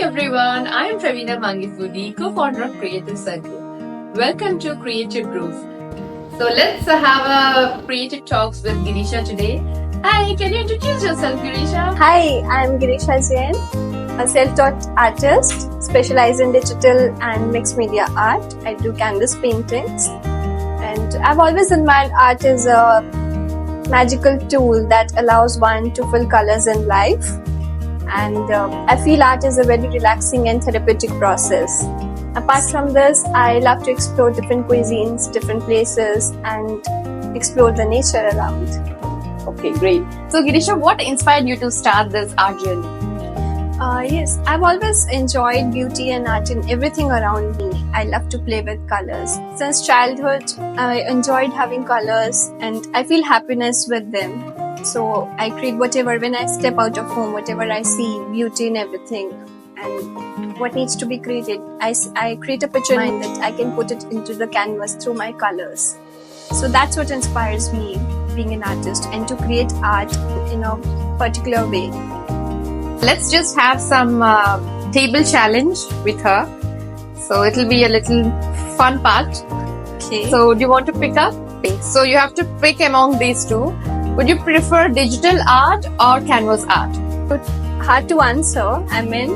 everyone, I am Pravina Mangifudi, co-founder of Creative Circle. Welcome to Creative Groove. So let's have a creative talks with Girisha today. Hi, can you introduce yourself, Girisha? Hi, I'm Girisha Jain, a self-taught artist, specialized in digital and mixed media art. I do canvas paintings, and I've always admired art as a magical tool that allows one to feel colors in life. And I feel art is a very relaxing and therapeutic process. Apart from this, I love to explore different cuisines, different places, and explore the nature around. Okay, great. So Girisha, what inspired you to start this art journey? Yes, I've always enjoyed beauty and art in everything around me. I love to play with colors. Since childhood, I enjoyed having colors and I feel happiness with them. So I create whatever, when I step out of home, whatever I see, beauty in everything and what needs to be created. I create a picture in mind that I can put it into the canvas through my colors. So that's what inspires me being an artist and to create art in a particular way. Let's just have some table challenge with her. So it'll be a little fun part. Okay. So do you want to pick up? So you have to pick among these two. Would you prefer digital art or canvas art? Hard to answer. I mean,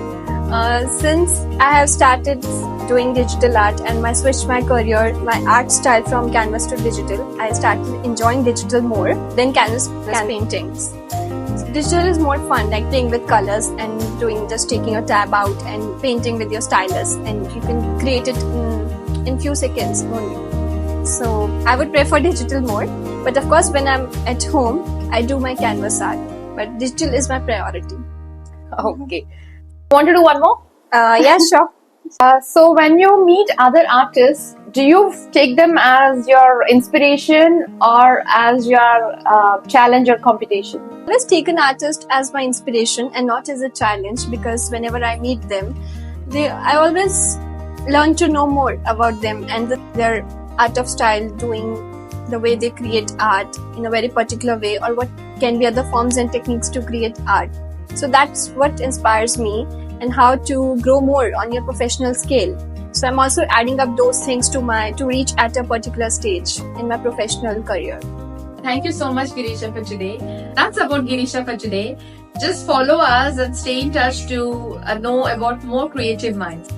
since I have started doing digital art and I switched my career, my art style from canvas to digital, I started enjoying digital more than canvas paintings. Digital is more fun, like playing with colors and just taking a tab out and painting with your stylus, and you can create it in few seconds only. So I would prefer digital more, but of course when I'm at home, I do my canvas art, but digital is my priority. Okay. Want to do one more? Yeah, sure. So when you meet other artists, do you take them as your inspiration or as your challenge or competition? I always take an artist as my inspiration and not as a challenge, because whenever I meet them, I always learn to know more about them and their art of style, doing the way they create art in a very particular way, or what can be other forms and techniques to create art. So that's what inspires me, and how to grow more on your professional scale. So I'm also adding up those things to reach at a particular stage in my professional career. Thank you so much, Girisha, for today. That's about Girisha for today. Just follow us and stay in touch to know about more creative minds.